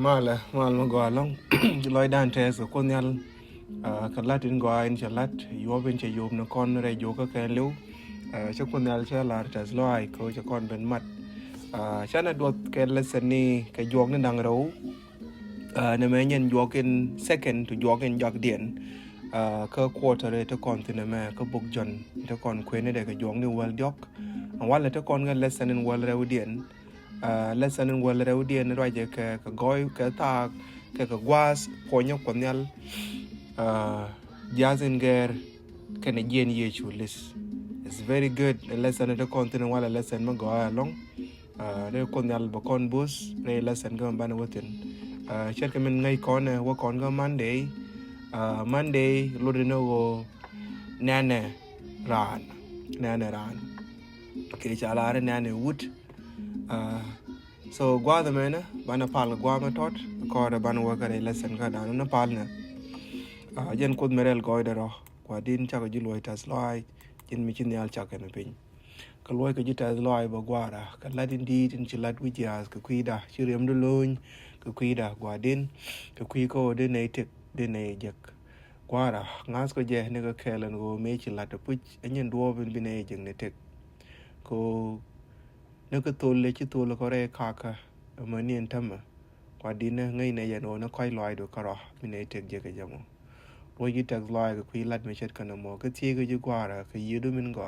mal ma go along loy dan te so ko nyal ka latin go in chalat yobin che yob na kon re jo ka ken lu che ko nyal che lar tas loy ko che kon ben mat chana dot ke lesson ni ke jog na dang ro na me nyen jog in second to jog in jog dien ka quarter re to kon tin me ka buk jon to kon kwen de ka jog ni wel jok wala to kon ga lesson in wel re dien lesson in wel re dien ra je ka goy ka ta ka gwas ponyo kon nyal jazen ger kana jen ye chulis. It's very good lesson to continue wala lesson ma go along re kon nyal ba kon bus re lesson ga ban wotin chet ka men ngai kon wa kon ga Monday lo de no go nane ran ke chala re nane wood so gwa the mena bana pal gwa ma tot ko re ban wa ka re lesson ga dan na pal na jen kod merel goy dero kwa din chaka ji loy tas loy jen mi chin yal chaka na pin ka loy ka ji tas loy ba gwara ka ladin di tin chi lad wi jas ka kuida chi rem do loñ ka kuida gwa din ka kui ko de ne tek de ne jek gwara ngas ko je ne ka kelen go me chi lad puch enyen do bin bi ne jeng ne tek ko ne ka tolle chi tolle ko re ka ka ma nien tama kwa din ne ngai ne yano na koi loy do karo bi ne tek je ka jamo wo yi tag loy ko lat me chet kana mo ka tie ga ji gwara ka yidu min go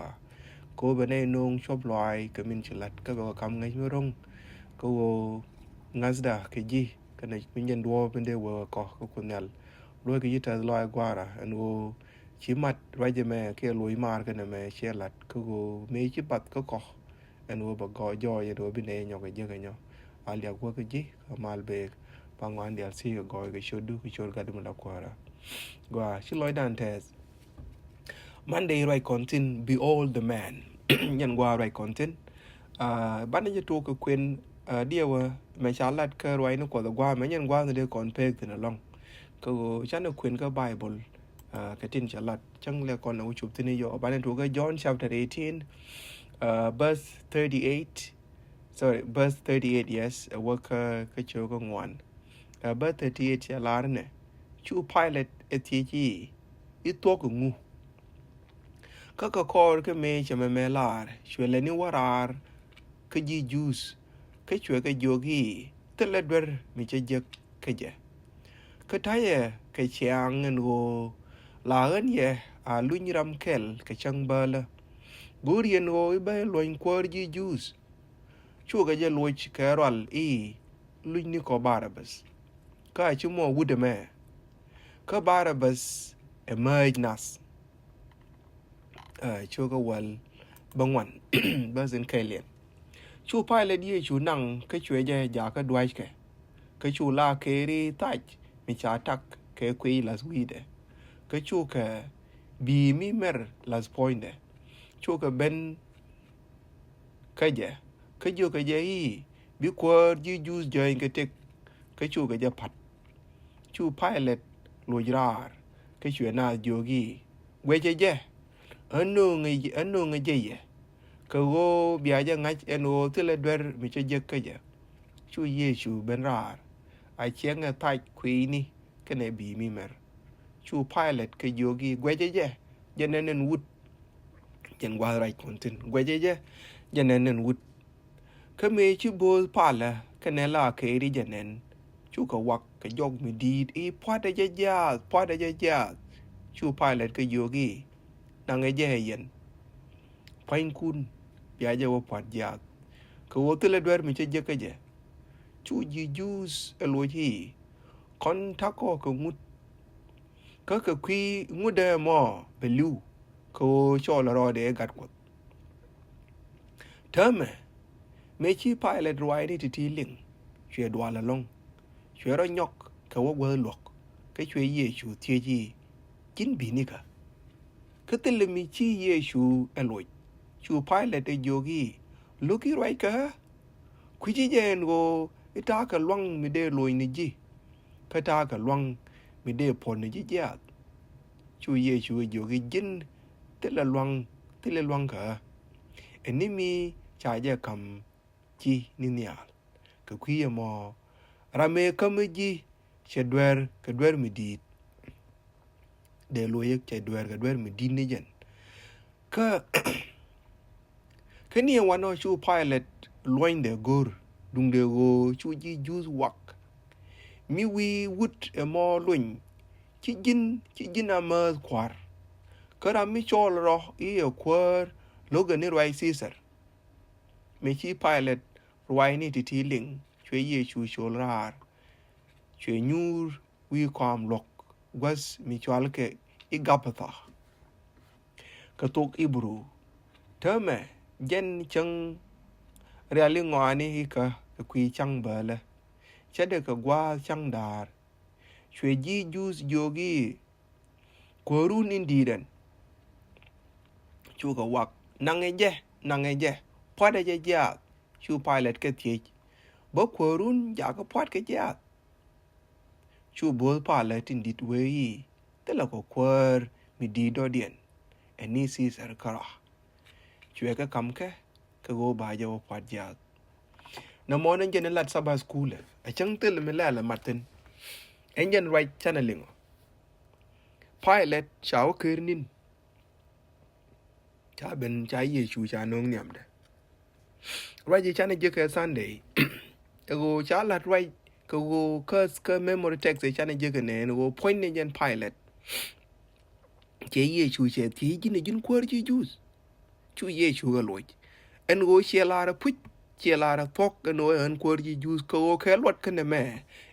ko bane nong shop loy ka min chilat ka ba kam ngai rong ko ngazda ka ji kana min jen do bende wo ko kunal lo ka yi tag loy gwara an wo chi mat raje me ke loy mar kana me chelat ko me chi pat ko an wo ba go jo ye do bine nyo ga je ga nyo al ya go ka ji ka mal be pangwan dia si go ga shodu ko chol ga dum la kwara Gwa loy dan tes Monday right content behold the man nyan gwa right content ban je to ko kwen dia wa me chalat ka roi no ko gwa me nyan gwa de kon pek tin long ko chan kwen ka bible ka tin chalat chang le kon u chup tin yo ban to ka John chapter 18 verse 38 verse 38 yes work ka cho ko ngwan verse 38 ya lar ne chu pilot etichi ito ko ngu kaka kor ke me chama melar chwele ni warar ke ji juice ke chwe ke jogi tele dwer mi che je ke je ke taye ke chiang ngo la en ye a lunyram kel ke chang bala gurien go be loin kwar ji juice chu ke je loch kerol luny ko barabas ka chu mo wude me ka barabas emerge nas chu ka wal bangwan bazin kailien chu pilot ye chu nang ka chwe je ja ka dwai ka chu la ke ri taj mi cha tak ke kwi las wide ka chu ka bi mi mer las pointe chu ka ben ka je ka ju ka je bi kwar ji jus je ka tek ka chu ka je pat chu pilot lo jar ka chwe na jogi we je anu ngi je ye ka go bia ja ngach eno tele dwer mi che je ka je chu ye chu ben rar a chieng a tai kwi ni ka ne bi mi mer chu pilot ka jogi gwe je nenen wut jen wa right content gwe je nenen wut ka me chi bo pala ka ne la ke ri jenen chu ka wak ka jog mi di pwada ja chu pilot ka jogi nang je yen pain kun bia je wo pat ja ko wo tele dwer mi che je ka je chu ji juice eloji kon tako ko ngut ka kwi ngude mo belu ko chola ro de gat ko tame me chi pilot roi ni ti ling chwe dwa la long chwe ro nyok ka wo wo lok ka chwe ye chu tie ji kin bi ni ka tele mi chi ye chu eloj chu pilot e jogi luki roi ka kwi ji jen go ita ka luang mi de loi ni ji ka ta ka luang mi de pon ni ji ja chu ye chu jogi jin tele luang ka enimi cha je kam chi ni nia ka kwi mo rame kamaji che dwer ke dwer mi dit de lo yek che dwer ke dwer mi dit ne jen ka kani wano chu pilot loin de gor dung de go chu ji jus wak mi wi wut e mo luñ ci jin ama kwar kara mi chol ro i e kwar logan ni roi caesar mi chi pilot roi ni ti ling chwe ye chu chol rar chwe nyur wi kwam lok was mi chwal ke i gapatha ka tok ibru tame jen chang reali ngwani hi ka kwi chang bala chade ka gwa chang dar chwe ji jus jogi korun indiren chu ka wak nangeje pada je ja chu pilot ke tie bo korun ja ka pot ke ja chu bol pilot indit we te la ko kwar mi di do dien eni si ser kara chwe ka kam ke go ba je wo pot ja na mo nan jen lat saba school a chang tel me la martin engine right channeling pilot chao kernin cha ben cha ye chu cha nong nyam de right ji chane je ke sunday go cha lat right go ka memory text chane je ke ne go point ne jen pilot che ye chu che ti ji ne jin kwar ji jus chu ye chu ga loj en go che la ra put che la ra tok no en kwar ji jus ko ke lot ke ne me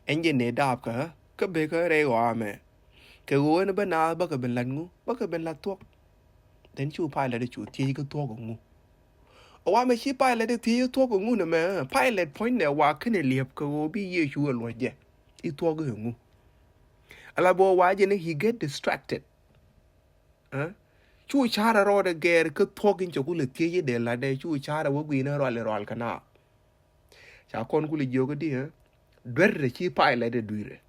engine ne dab ka be ka re wa me ke go ne bana ba ka ben lan ngu ba ka ben la tok den chu pilot de chu ti ka tok ngu wa me chi pilot de ti tok ngu ne me pilot point ne wa ke ne liep ko bi ye chu lo je I tok ngu ala bo wa je ne he get distracted chu chara ro de ger ka tok in chu le ti de la de chu chara wo gwi na ro le ro kana cha kon ku le jogo di dwer chi pilot de duire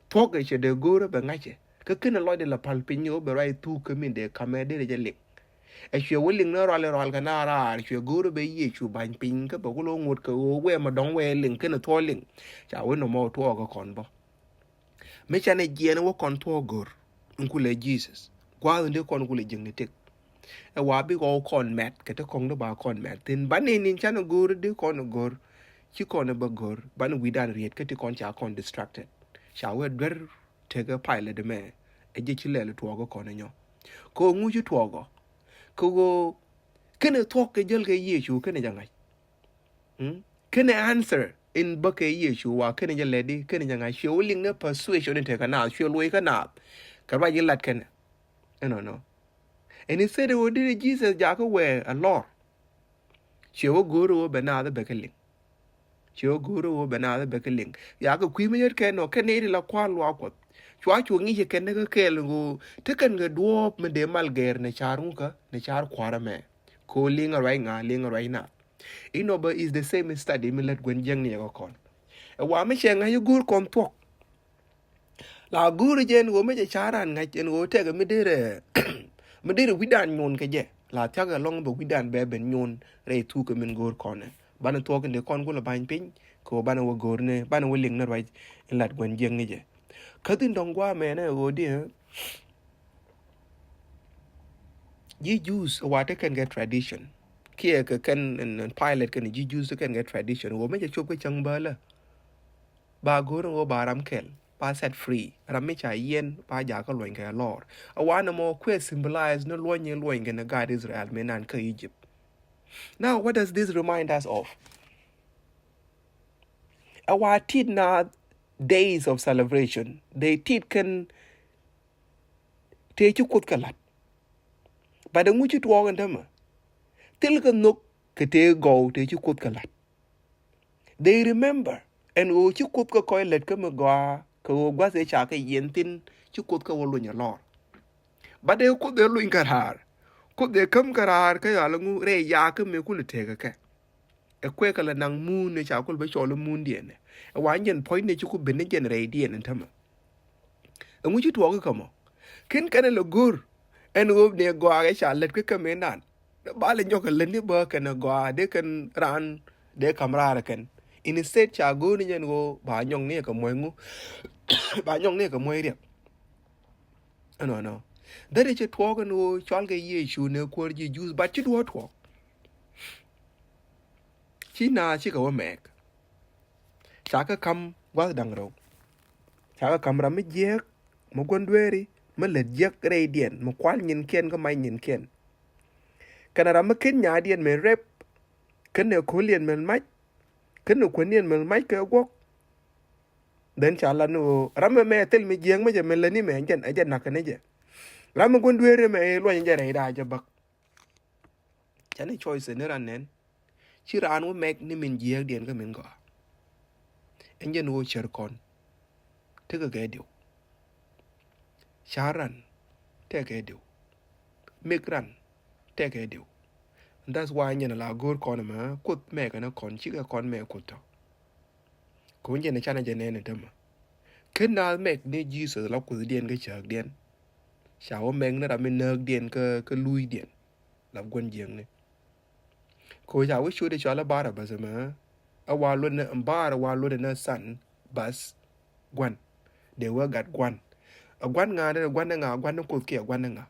tok che de gore ba ngache ka kena lo de la palpinyo be rai tu kamin de kamede de lik e chwe willing na ro le ro kana ra chwe gore be ye chu ban pin ka ba ko lo ngut ka o we ma dong we ling kena to ling cha we no mo to ko kon bo me cha ne je ne wo kon to gor nkule jesus kwa de kon kule jing ne tek e wa bi ko kon met ka te kon do ba kon met tin ban ni cha no gor de kon gor chi kon ba gor ban wi dan riet ka ti kon cha kon distracted cha we dwer tega pilot de me eje chile le tuogo kono nyo ko ngu ju tuogo ko go kene talk ke jel ke yeshu kene jangai kene answer in bake yeshu wa kene jel ledi kene jangai show ling ne persuasion te kana show loy kana ka ba jilat kene no and he said wo did jesus jako we a lot show guru benada bekeling show guru benada bekeling ya ko kwi me yer keno kene la kwal wa ko chwa chu ngi che ken ga kel go te kan ga duop me de mal ger ne charu ka ne char kwara me ko linga rai nga linga rai na inoba is the same study me let gwen jeng ne ko kon e wa me che nga yu gur kon tok la gur jen go me che charan nga jen go te ga me de widan nyon ke je la ta ga long bo widan be ben nyon re tu ko men gor kon bana tok ne kon go la ban pin ko bana wo gor ne bana wo ling na rai in lat gwen jeng ne je katin dongwa mene odi ji juice wate can get tradition kia ka kan pilot kan ji juice can get tradition wo me chop ka chang bala ba gor ngo baram kel pa set free ram me cha yen pa ja ka loin ka lord awana mo que symbolize no loin ga God Israel menan ka Egypt. Now what does this remind us of? Our tid na days of celebration they tit kan te chu kut kalat ba da ngu chu tuo gan dama til kan nok ke te go te chu kut kalat they remember and o chu kut ka ko let ka ma gwa ko gwa se cha ka yen tin chu kut ka wo lu nya lor ba de ku de lu karar ku de kam karar ka ya lu re ya ka me ku le te ka e kwe ka la nang moon ne cha ku ba cho lu moon dien ne wan jen point ne chu ben jen re dien ntama ngu chu tuo ka mo kin kana lo gur en go ne go ga cha let ka me nan ba le nyoka le ni ba kana go de kan ran de kamra kan instead cha go ni nyen go ba nyong ne ka moy ngu ba nyong ne ka moy riek no that is a talk no chal ke ye shu ne ko ji juice ba chi do talk chi na chi ka wa mek cha ka kam wa dang ro cha ka kam ra mi je mo gon dweri ma le je re dien mo kwal nyin ken ka mai nyin ken kana ra ma ken nya dien me rep ken ne ko lien men mai ken ne ko nien men mai ke go den cha la no ram me tel mi jeng ma je men la ni me jen ajen na ka ne je ram gon dweri me lo nyen je re da je bak cha ne choice ne ran nen chi ran wo mek ni min je dien ka min go en je no cher kon te ka ge dio sharan te ge dio migran te ge dio that's why nyen la gor kon ma kut me ka na kon chi ka kon me kut to ko nyen cha na je ne ne te ma ken na mek ni Jesus la ku dien ga chak dien sha wo meng na ra min nek dien ka lui dien la gon jeng ne ko ja wo shu de cha la bara ba ma a wa lo ne bara wa lo de na san bas gwan de wa gat gwan a gwan nga de gwan nga gwan ko ke gwan nga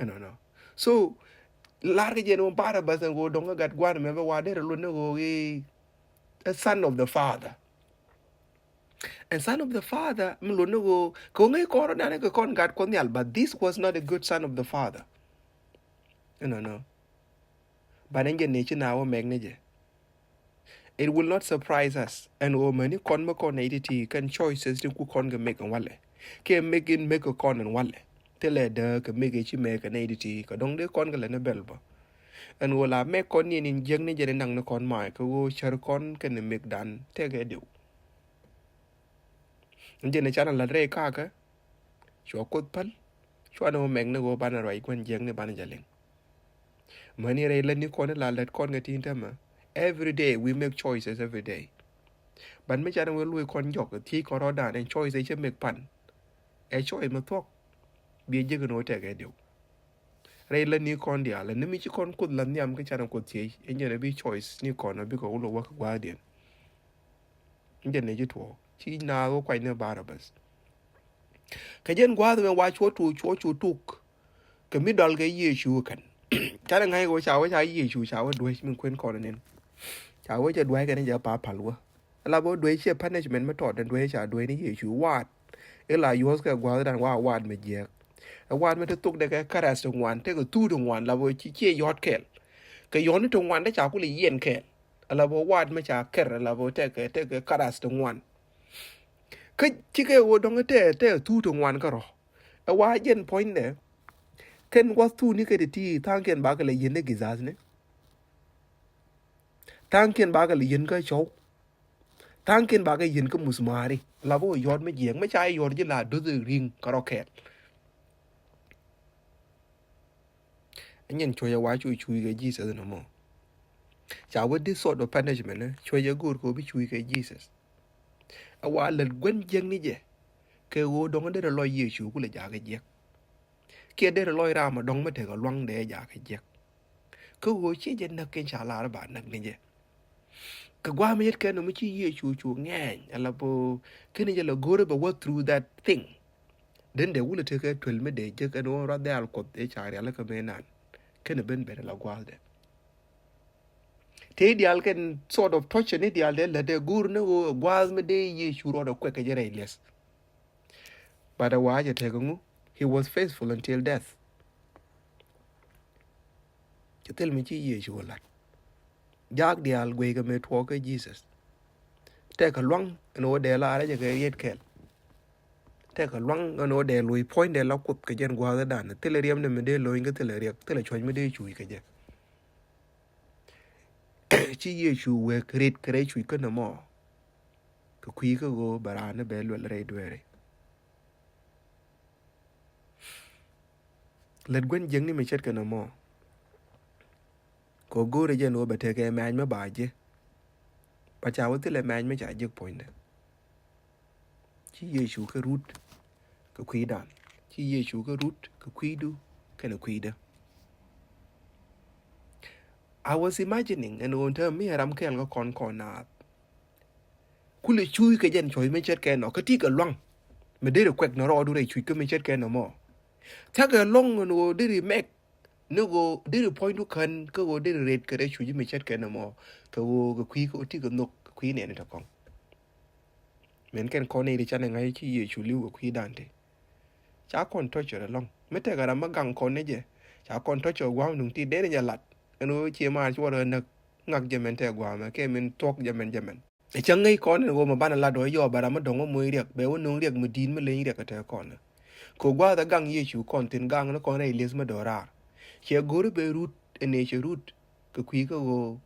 no so lar ke je no bara ba go dong gat gwan me ba wa de lo ne go a son of the father and son of the father lo ne go ko ngai ko na ne ko kon gat kon yal but this was not a good son of the father no but en je ne chi na wo meg ne je it will not surprise us and o many kon ma kon identity kan choices din ku kon ga make an wale ke making make a kon an wale tele de ka make chi make an identity ka dong de kon ga le na belba and o la me kon ni nin jeng ni je nang na kon mai ka go char kon kan make dan te ga diu je ne chana la re ka ka cho kot pal cho no meg na go ban rai kon jeng ne ban jaleng mani re le ni kon la let kon ga tin ta ma every day we make choices every day but me chana we lui kon jok ti ko ro da en choice che make pan e choice ma tok bi je no te ga diu re le ni kon dia le ni mi chi kon kut lan nyam ke chana ko ti en je ne bi choice ni kon na bi ko lo wa kwa dien je ne ji to chi na go kwai ne barabas ka jen gwa de wa cho chu tuk ke mi dal ga ye shu kan chana ngai go cha wa cha ye shu cha wa do min kwen kon nen cha wa je do ga ne ja pa palwa la bo do che punishment ma to den do cha do ni ye shu wat e la yos ka gwa dan wa wat me je wan me tuk de ka karas tong wan te ko tu tong wan la bo chi che yot kel ka yon tong wan de cha ku li yen kel la bo wat me cha ker la bo te ka karas tong wan ka chi ke wo dong te tu tong wan ka ro a wa yen point de ken wa tu ni ke de ti tang ken ba ka le yen de gizaz ne tang ken ba ka le yen ka chou tang ken ba ka yen ka musmari la bo yot me jeng me cha yot ji la do the ring ka ro ket nyen choya wa chui ke Jesus no mo cha with this sort of punishment choya gur ko bi chui ke Jesus a wa le gwen jeng ni je ke wo dong de lo ye chu ku le ja ke je ke de lo ra ma dong ma te ko lwang de ja ke je ko wo chi je na ken cha la ba nak ni je ka gwa me ke no mi chi ye chu ngen ala bo ke ni je lo gore ba work through that thing then de wule te ke 12 me de je ke no ra de al ko de cha ya la ka me nan ken ben be la gwa de te dial ken sort of touch ni dial de la de gur ne go gwaz me de ye shuro do kweke jere les but a waje te ngu he was faithful until death tel mi chi ye shu lat jak dial gwe ga me to ke Jesus te ka lwang no de la ara je ke yet kel te ka lwang no de lui point de la kut ke jen gwaz da na tel riam ne me de lo inga tel riak tel choj me de chui ke je chi ye shu we kret kre chui ke na mo ka kwi ka go barana be lo re dwere let gwen jeng ni me chet ke na mo ko gore je no be te ke man ma ba je pa cha wo tele man me cha je point chi ye shu ka root ka kwi dan chi ye shu ka root ka kwi du ke na kwi da I was imagining and on term me ram kel go kon na kule chui ke jen choi me chet ke no ka ti ka long me de kwek no ro du re chui ke me chet ke no mo ta ka long no de mek no go de point du kan ka go de red ke re chui me chet ke no mo ka go ka kwi ko ti ka no kwi ne ne ta kong men ken ko ne ri chan ngai chi ye chu liu ko kwi dante cha kon to che long me te ga ma gang kon ne je cha kon to che gwa nung ti de ne ya lat no chi ma chu ro na ngak je men te gwa ma ke men tok je men chẳng ngay con này gồm mà ban là đói giờ bà đã mất đồng có mười riêng bé nông riêng mà dín mà lấy riêng cái thế con này cô qua đã gang ye chú con tiền gang nó con này lấy mà đòi ra chỉ gọi bé root anh ấy chỉ root cái quý cái go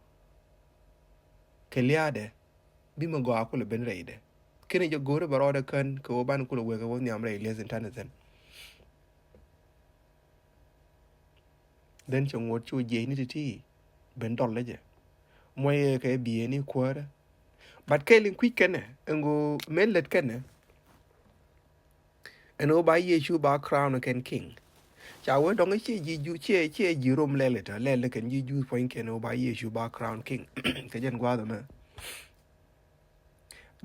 cái lia đấy bị mà gọi cô là bên rầy đấy cái này cho gọi bà rồi cần cái ban cô là về cái nhà mà lấy dân thân dân đến trong ngõ chui dễ như thế bên đòn lấy chứ mọi cái bia này quá đó but Kaylin quick kenne ngo mellet kenne eno ba Yeshu ba crown ken king cha we dong che ji ju che ji rom lele ta lele ken ji ju point ken o ba Yeshu ba crown king ke jen gwa da ma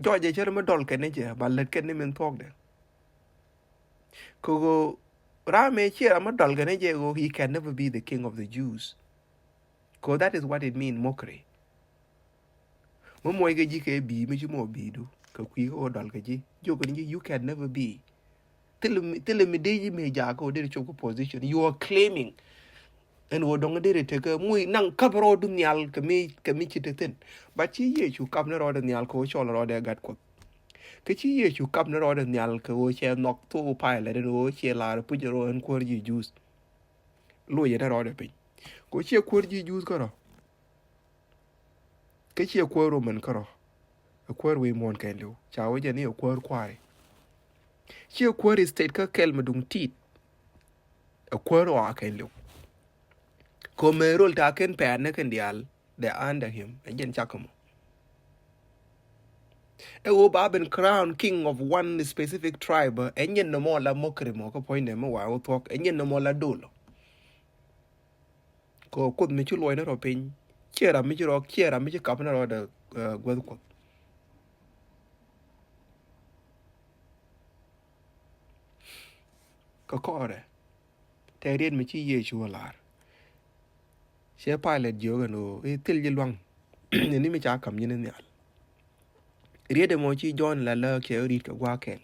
George che ma dol ken je ba let ken men tok de ko go ra me che ma dol ken je go he can never be the king of the Jews because that is what it mean mockery mo moy ga ji ke bi mi mo bi du ka kwi ko dal ga ji jo ko ni you can never be tell me de ji me ja ko de cho ko position you are claiming and wo dong de te ka muy nang kabro du nyal ka mi ci ten ba ci ye chu kap na ro de nyal ko cho ro de gat ko ke ci ye chu kap na ro de nyal ka wo che nok to pa le de wo che la pu ro en ko ji juice lo ye na ro de pe ko che ko ji juice ko ro cái chia quơ rồi mình có rồi quơ we mon cái liu chào với giờ này quơ quài chia quơ is state cái kel mà đúng tit quơ rồi cái liu come role ta ken pe ne ken dial they under him again chakamo e wo ba ben crown king of one specific tribe enyen no mo la mokre mo ko point ne mo wa o talk enyen no mo la dolo ko kod mi chu loy na ro pin chiera mi ro chiera mi kap na ro de gwel ko ko re te rien mi chi ye chu lar che pilot jo no e til ji lwang ni mi cha kam ni ne al riede mo chi John la la ke ri ka gwa ken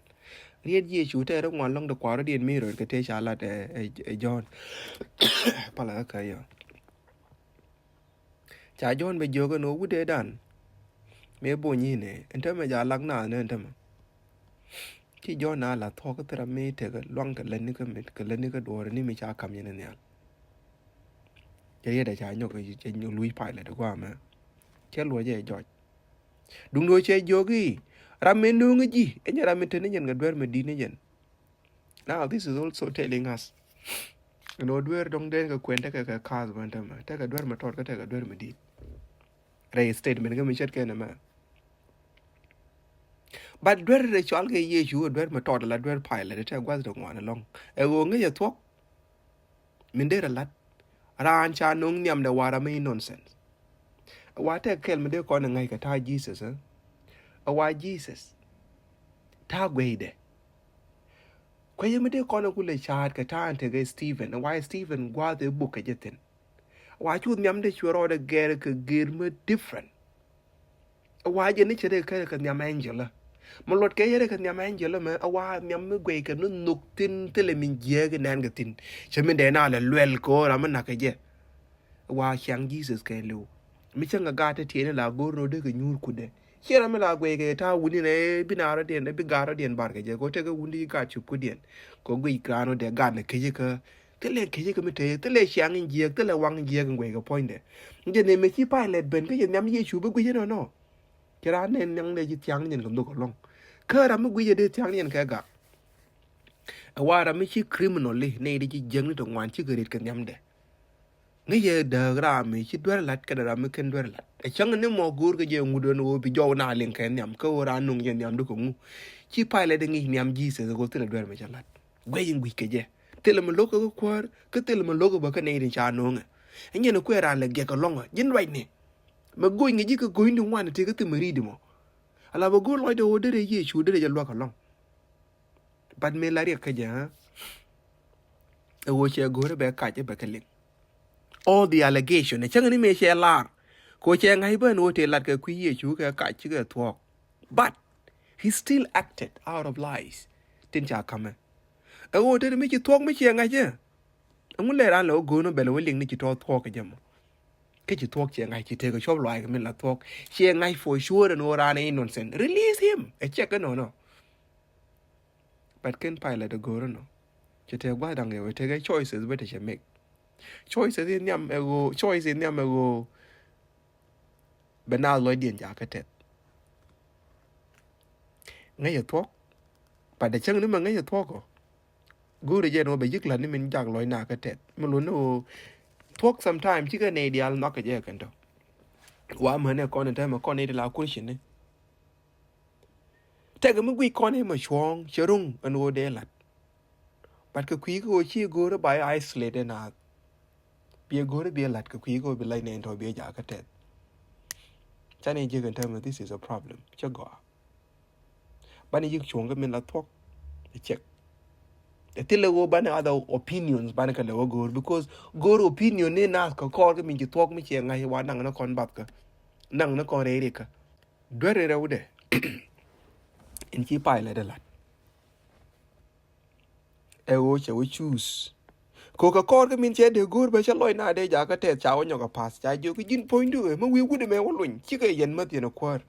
ried ye chu te ro ngwan long de kwa ro dien mi ro ke te cha la de John pala ka yo cha John be jo no wude dan me bo ni ne enta me ja lak na ne enta ma chi John na la tho ka tra me te ga lwang ka len ni ka me ka len ni ka do ni mi cha kam ni ne al ye da cha nyo ka che nyo lui pilot de kwa ma che lo je George đúng đôi chơi yogi ramen nu ngi enya ramen tene nyen gadwer medine yen now this is also telling us no dwer dong den ka kwenta ka cause banta ma ta gadwer ma tot ka ta gadwer medin re statement ga mi chet ken ma but dwer re chal ga ye ju dwer ma tot la dwer pilot ta gwas do ngwan long e go ngi ya tok min de lat ran cha nong nyam da wara me nonsense wata kel me de ko na ngai ka ta Jesus awa Jesus ta gweide ko yeme de ko na kule chat ka ta ante ga Stephen awa Stephen gwa de buka jetin awa chu nyam de churo de ger ka gir me different awa je ni chere ka nyam Angela mo lot ke yere ka nyam Angela me awa nyam me gwe ka no nuktin tele min je ga nan ga tin cheme de na le lwel ko ra man na ka je awa chang Jesus ka lu mi changa ga ta tiene la gorno de ga nyur kude kira me la gwe ke ta wuni ne binara den ne bigara den bar ke je ko te ga wundi ga chup ku den ko gwi grano de ga ne ke je ka tele ke je ka mi te tele chang je tele wang je ga gwe ga point de je ne me chi pilot ben ke je nyam ye chu bu gwi no no kira ne nyang de ji tiang nyen ko do ko long ka ra mu gwi je de tiang nyen ka ga awara mi chi criminal le ne de ji jeng to ngwan chi gerit ka nyam de ngi ye da gra mi chi dwer lat ka da mi ken dwer lat e chang ne mo gur ga je ngudo no bi jow na len ken nyam ko ra nung je nyam du ko ngu chi pile de ngi nyam ji se ko tele dwer mi chalat gwe yin gwi ke je tele mo loko ko kwar ke tele mo loko ba ka ne rin cha no nga and yen ko ran le get along yin right ne ma go ngi ko go ndi wan te ko te maridi mo ala ba go lo de o de ye chu de je lo ka long but me la ri ka ja e wo che go re be ka je be ka ling all the allegation e chang ni me che lar ko che ngai ben o te lat ka ku ye chu ka chi ka thok but he still acted out of lies tin cha kame e wo de me chi thok me che ngai je ngun le ran lo go no be lo ling ni chi to thok ka jam cái chỉ thuốc chị ngay chỉ thấy cái shop loại của mình là thuốc chị ngay for sure no ra này nonsense release him I check cái no but can pilot the go no chỉ thấy qua đằng này thấy cái choices better she make choices in nhầm ego choice in nhầm ego bên nào lối điện giả cái tết ngay giờ thuốc but để chăng nếu mà ngay giờ thuốc rồi go để nó bị dứt lần nên mình chẳng lối nào cái tết mà luôn nó thuốc sometimes chỉ cái này đi ăn nó cái gì cái đóว่าเหมือนเนี่ยก่อนแต่มาก่อนนี้เราคุ้นชินเนี่ยแต่ก็ไม่กี่ก่อนนี้มาช่วงเชื่อรุ่งอันโอเดลัดปัดก็คุยก็ชี้กูระบายไอซ์เลดนะเบียกูระเบียลัดก็คุยก็เป็นไรเนี่ยตัวเบียจากระเทศฉันเองจะกันเธอมา this is a problem เชื่อก่อบ้านนี้ยิ่งช่วงก็เป็นละทอกเช็คแต่ที่เราบ้านนี้ other opinions บ้านนี้ก็เราก็ good because good opinion เนี่ยนะก็ข้อก็มีจุดทอกไม่เชี่ยงไงว่านั่งนักคนบับก็นั่งนักคนเรดิกด้วยเรื่องเด้อินที่ไปเลยเดลัดเอโอจะวิชูสโคกคอร์ก็มีเช่นเดียวกูไปชั้นลอยหน้าเดียจากก็เทศเช้าหยอกกับพาสใจอยู่ก็ยินพอยด้วยมันวิวกูได้แม้ว่าหลุนชิคกี้ยันมาเตียนควร์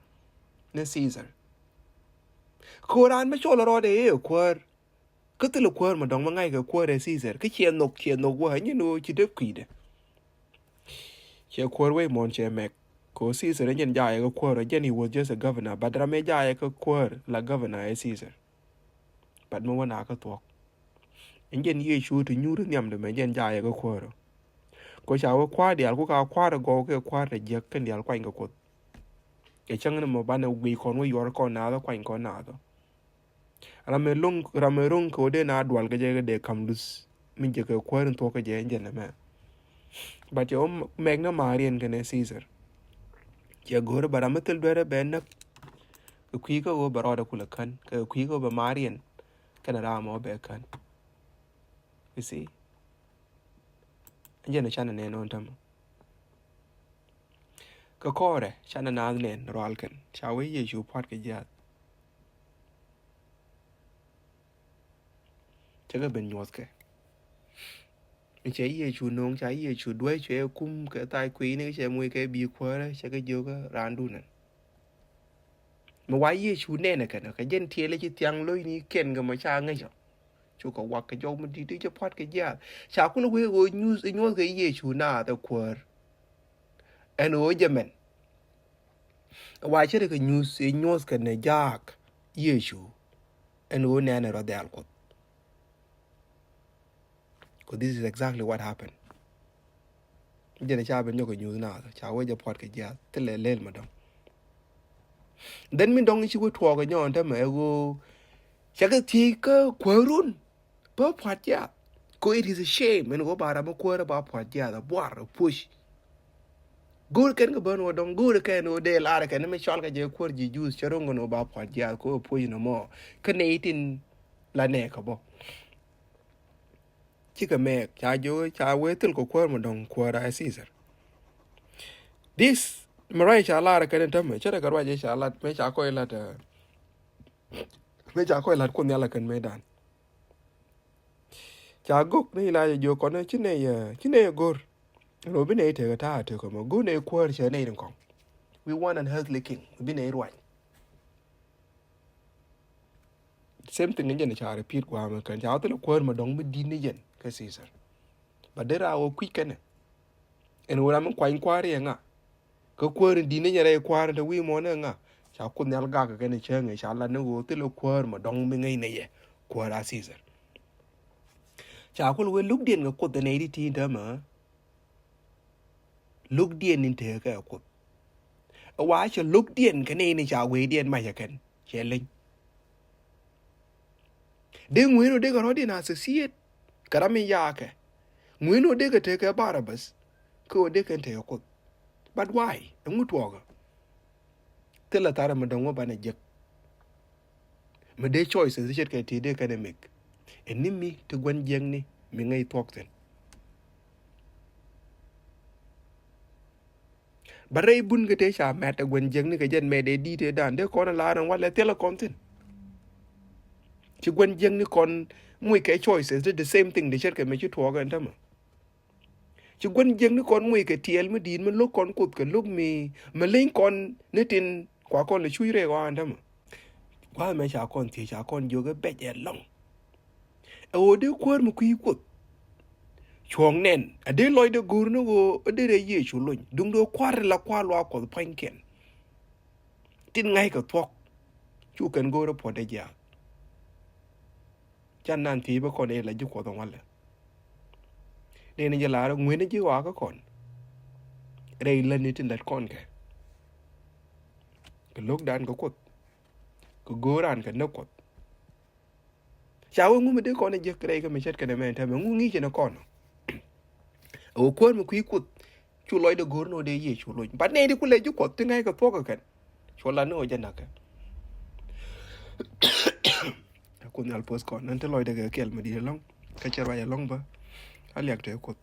เนี่ยซีซัร์โครานไม่ชอบละรอเดียวควร์ก็ตัวละควร์มาดองมาง่ายกับควร์เรซีซัร์ก็เชียนนกว่าเห็นยันโอชิดเด็กขีดเชียควร์ไว้มอนเชียแม็กโคซีซัร์ยันใหญ่ก็ควร์ยันhe was just a governor บัดเราไม่ใหญ่ก็ควร์ละ governor ไอซีซัร์บัดเมื่อวันหนาก็ตัวanh dân ye chu thì nhu nyam de men dân jaya ko kwaro ko shawo kwa de al ko ka kwaro go ke kwaro je kan de al kwa ngo ko e chang na mo bana wi kon wo yor ko na do kwa ko na do ramerung ko de na dwal ke je de kamlus min je ko kwaro to ke je na me but yo meg na marian ke ne caesar je gor baramatel dere ben na ko ki ko baroda kula kan ko ki ko ba marian kana ra mo be kan you see anh nó chana nè non tam cái co đấy chana na nè roal kan chào với Giêsu phát cái gì chắc là bên nhọt cái anh chạy Giêsu nông chạy Giêsu đuôi chạy cung cái tai quý này chạy mui cái bì khoa đấy chạy cái vô cái ran đun nè mà why Giêsu nè nè cái dân thiê lấy chỉ tiếng lối ní kén cái mà cha ngay rồi chú có quạt cái dâu mình đi cho phát cái gì sao cũng nó quay rồi news cái gì chú na tao quở anh ơi giờ mình why chứ cái news cái này jack gì chú anh ơi nè nè rồi để alcohol because this is exactly what happened giờ này cha bên nhau cái news na cháu quay cho phát cái gì thế là lên mà đông then mình đông chỉ có thua cái nhau anh ta mà ego chắc cái thì cái quở luôn ba phát ya ko it is a shame men go bara ma ko ba phát ya da boar push gol ken go ban wodon gol ken o de la ken me chol ka je ko ji juice charongo no ba phát ya ko push no mo ken itin la ne ka bo chi ka me cha jo cha we tul ko mo don ko ra caesar this marai cha la ken tam me cha ka wa je cha la me cha ko la ta me cha ko la ko ne la ken me dan cha gốc này là giờ còn nó chứ này gor rồi bên này thì cái ta thì có mà gor này qua thì này đừng còn we want an healthy king bên này rồi same thing này cha repeat qua mà cái cháu tức là qua mà đóng bên đi này dân cái gì sao but there are quick cái này and when I'm quay qua đi ngà cái qua đi này này qua thì we muốn ngà cháu con nhà gà cái này chơi người cháu là nó go tức là qua mà đóng bên ngay này qua ra gì sao chả có lúc điện cái cột này đi thì đó mà lúc điện như thế cái cột ở ngoài cho lúc điện cái này chả quay điện mà chả cần chả linh để nguyên rồi để cái nó điện associate cái đó mình ya cái nguyên rồi để cái thế cái Barabbas ko de kan te ko but why ngu tuoga tela tara ma dongo bana jek ma de choices chet ka ti de academic enimi to gwan jeng ni mi ngai tok ten bare bun ga te cha meta gwan jeng ni ka jen me de di te dan de ko na la ran wala tela content ci gwan jeng ni kon muy cái choices the same thing de chet ka me ci tuoga ntama ci gwan jeng ni kon muy cái tiel mi din man lo kon kut ka luk mi ma len kon ne tin kwa kon le chui re wa ntama kwa me cha kon ti cha kon yo ga be ye long o de kwar mu kui kut chong nen ade loy de gur no go ade re ye chu lun dung do kwar la kwa lo ko panken tin ngai ka tok chu kan go ro po de ja chan nan ti ba kon e la ju ko dong wala de ne la ro ngwe ne ji wa ka kon re len ni tin dat kon ke lok dan ko kut ko goran ka na kot chawo ngu me de kon je kre ka me chet ka de men ta me ngu ngi je na kon o kwar mu kui kut chu loy de gur no de ye chu loy ba ne de ku le ju kot tin ngai ka tok ka chu la no je na ka kun al pos kon nan te loy de ka kel ma di long ka cher wa ya long ba aliak te kot